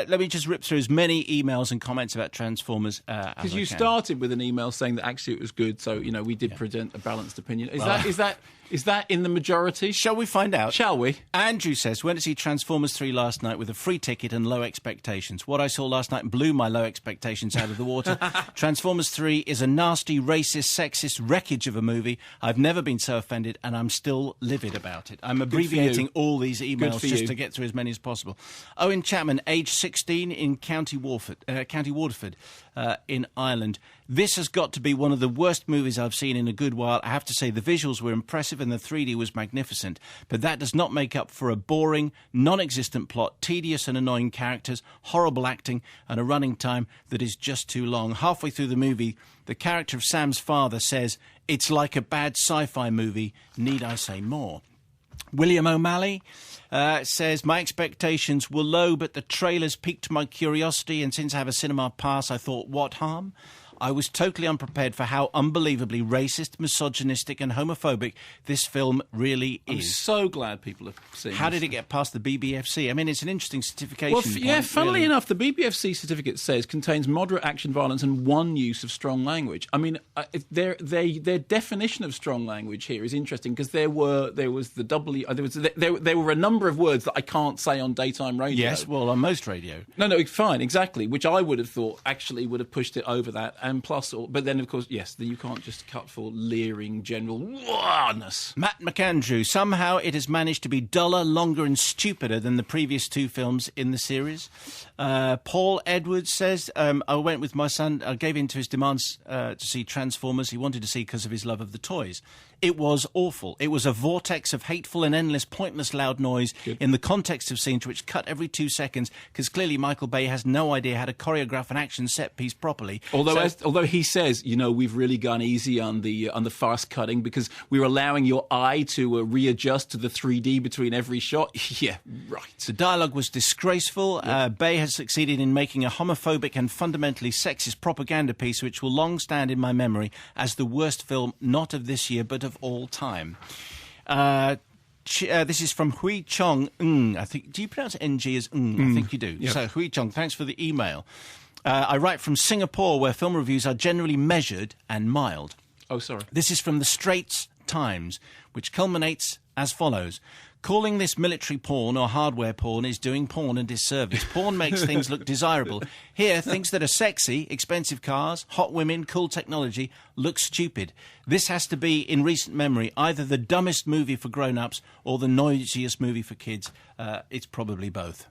let me just rip through as many emails and comments about Transformers because you started with an email saying that actually it was good, so we did present a balanced opinion. Is that in the majority? Shall we find out? Shall we? Andrew says, went to see Transformers 3 last night with a free ticket and low expectations. What I saw last night blew my low expectations out of the water. Transformers 3 is a nasty, racist, sexist wreckage of a movie. I've never been so offended, and I'm still livid about it. I'm abbreviating all these emails just to get through as many as possible. Owen Chapman, age 16, in County Waterford, in Ireland. This has got to be one of the worst movies I've seen in a good while. I have to say the visuals were impressive and the 3D was magnificent, but that does not make up for a boring, non-existent plot, tedious and annoying characters, horrible acting, and a running time that is just too long. Halfway through the movie, the character of Sam's father says, "It's like a bad sci-fi movie. Need I say more?" William O'Malley says, my expectations were low, but the trailers piqued my curiosity, and since I have a cinema pass, I thought, what harm? I was totally unprepared for how unbelievably racist, misogynistic and homophobic this film really is. I'm so glad people have seen How this. did it get past the BBFC? I mean, it's an interesting certification point, funnily really. enough, the BBFC certificate says contains moderate action violence and one use of strong language. I mean, their definition of strong language here is interesting because there were a number of words that I can't say on daytime radio. Yes, well, on most radio. No, fine, exactly, which I would have thought actually would have pushed it over that. And plus, but then, of course, yes, you can't just cut for leering general warness. Matt McAndrew, somehow it has managed to be duller, longer and stupider than the previous two films in the series. Paul Edwards says, I went with my son, I gave in to his demands to see Transformers. He wanted to see because of his love of the toys. It was awful. It was a vortex of hateful and endless, pointless loud noise in the context of scenes which cut every 2 seconds because clearly Michael Bay has no idea how to choreograph an action set piece properly. Although he says, we've really gone easy on the fast cutting because we're allowing your eye to readjust to the 3D between every shot. Yeah, right. The dialogue was disgraceful. Bay has succeeded in making a homophobic and fundamentally sexist propaganda piece which will long stand in my memory as the worst film not of this year but of all time. This is from Hui Chong. I think. Do you pronounce NG as I think you do. Yep. So Hui Chong, thanks for the email. I write from Singapore, where film reviews are generally measured and mild. Oh, sorry. This is from the Straits Times, which culminates as follows. Calling this military porn or hardware porn is doing porn a disservice. Porn makes things look desirable. Here, things that are sexy, expensive cars, hot women, cool technology, look stupid. This has to be, in recent memory, either the dumbest movie for grown-ups or the noisiest movie for kids. It's probably both.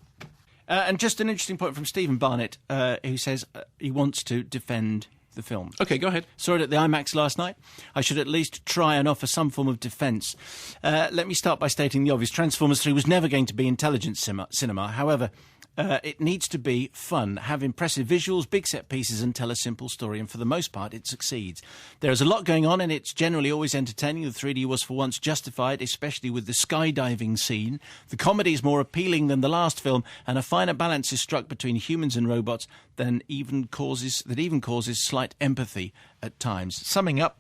And just an interesting point from Stephen Barnett, who says he wants to defend the film. OK, go ahead. Saw it at the IMAX last night. I should at least try and offer some form of defence. Let me start by stating the obvious. Transformers 3 was never going to be intelligent cinema. However, it needs to be fun, have impressive visuals, big set pieces and tell a simple story, and for the most part it succeeds. There is a lot going on and it's generally always entertaining. The 3D was for once justified, especially with the skydiving scene. The comedy is more appealing than the last film, and a finer balance is struck between humans and robots that even causes slight empathy at times. Summing up,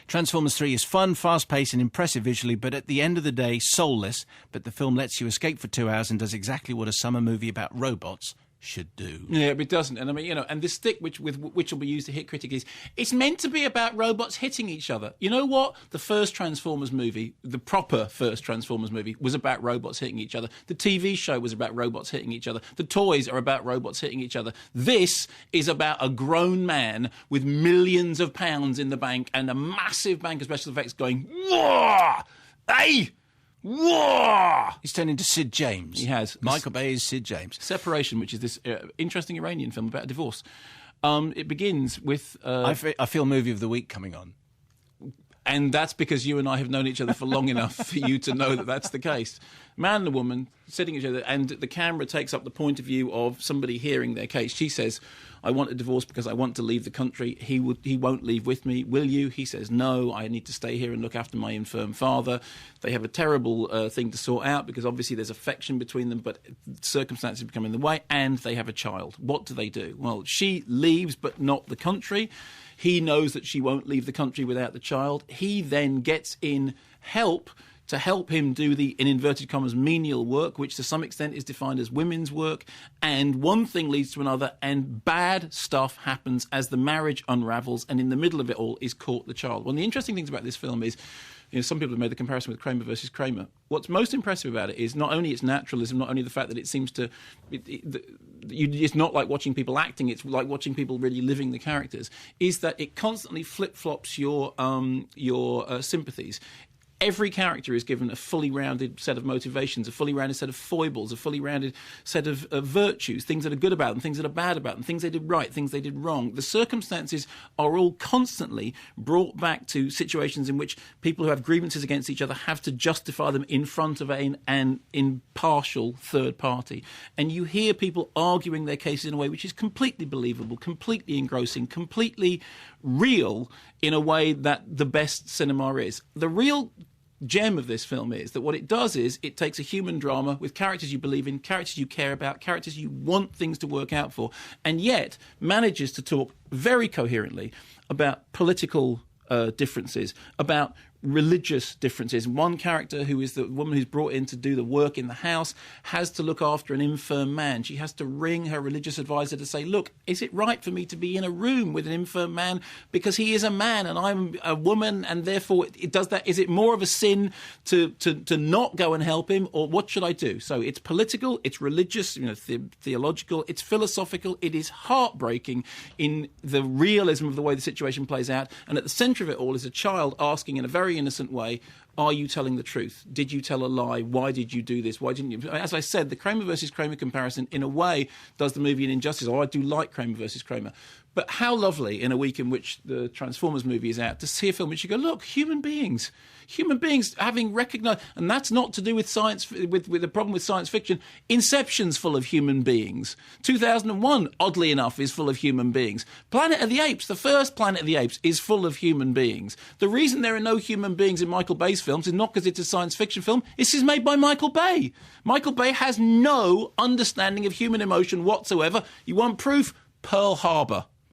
Transformers 3 is fun, fast-paced and impressive visually, but at the end of the day, soulless. But the film lets you escape for 2 hours and does exactly what a summer movie about robots should do. Yeah, but it doesn't. And I mean, and the stick which will be used to hit critics is it's meant to be about robots hitting each other. You know what? The first Transformers movie, the proper first Transformers movie, was about robots hitting each other. The TV show was about robots hitting each other. The toys are about robots hitting each other. This is about a grown man with millions of pounds in the bank and a massive bank of special effects going, whoa! Hey! Whoa! He's turned into Sid James. He has. Michael Bay is Sid James. Separation, which is this interesting Iranian film about a divorce. It begins with... I feel movie of the week coming on. And that's because you and I have known each other for long enough for you to know that that's the case. Man and a woman sitting each other, and the camera takes up the point of view of somebody hearing their case. She says, I want a divorce because I want to leave the country. He won't leave with me. Will you? He says, no, I need to stay here and look after my infirm father. They have a terrible thing to sort out because obviously there's affection between them, but circumstances become in the way, and they have a child. What do? Well, she leaves, but not the country. He knows that she won't leave the country without the child. He then gets in help to help him do the, in inverted commas, menial work, which to some extent is defined as women's work. And one thing leads to another, and bad stuff happens as the marriage unravels, and in the middle of it all is caught the child. One of the interesting things about this film is, some people have made the comparison with Kramer versus Kramer. What's most impressive about it is not only its naturalism, not only the fact that it seems to... it's not like watching people acting, it's like watching people really living the characters, is that it constantly flip-flops your sympathies. Every character is given a fully rounded set of motivations, a fully rounded set of foibles, a fully rounded set of virtues, things that are good about them, things that are bad about them, things they did right, things they did wrong. The circumstances are all constantly brought back to situations in which people who have grievances against each other have to justify them in front of an impartial third party. And you hear people arguing their cases in a way which is completely believable, completely engrossing, completely real in a way that the best cinema is. The real gem of this film is that what it does is it takes a human drama with characters you believe in, characters you care about, characters you want things to work out for, and yet manages to talk very coherently about political differences, about religious differences. One character, who is the woman who's brought in to do the work in the house, has to look after an infirm man. She has to ring her religious advisor to say, look, is it right for me to be in a room with an infirm man because he is a man and I'm a woman, and therefore it does that? Is it more of a sin to not go and help him, or what should I do? So it's political, it's religious, theological, it's philosophical, it is heartbreaking in the realism of the way the situation plays out, and at the centre of it all is a child asking in a very innocent way, are you telling the truth? Did you tell a lie? Why did you do this? Why didn't you? As I said, the Kramer versus Kramer comparison in a way does the movie an injustice. I do like Kramer versus Kramer. But how lovely in a week in which the Transformers movie is out to see a film which you go, look, human beings having recognised, and that's not to do with science, with the problem with science fiction. Inception's full of human beings. 2001, oddly enough, is full of human beings. Planet of the Apes, the first Planet of the Apes, is full of human beings. The reason there are no human beings in Michael Bay's films is not because it's a science fiction film, it's just made by Michael Bay. Michael Bay has no understanding of human emotion whatsoever. You want proof? Pearl Harbor.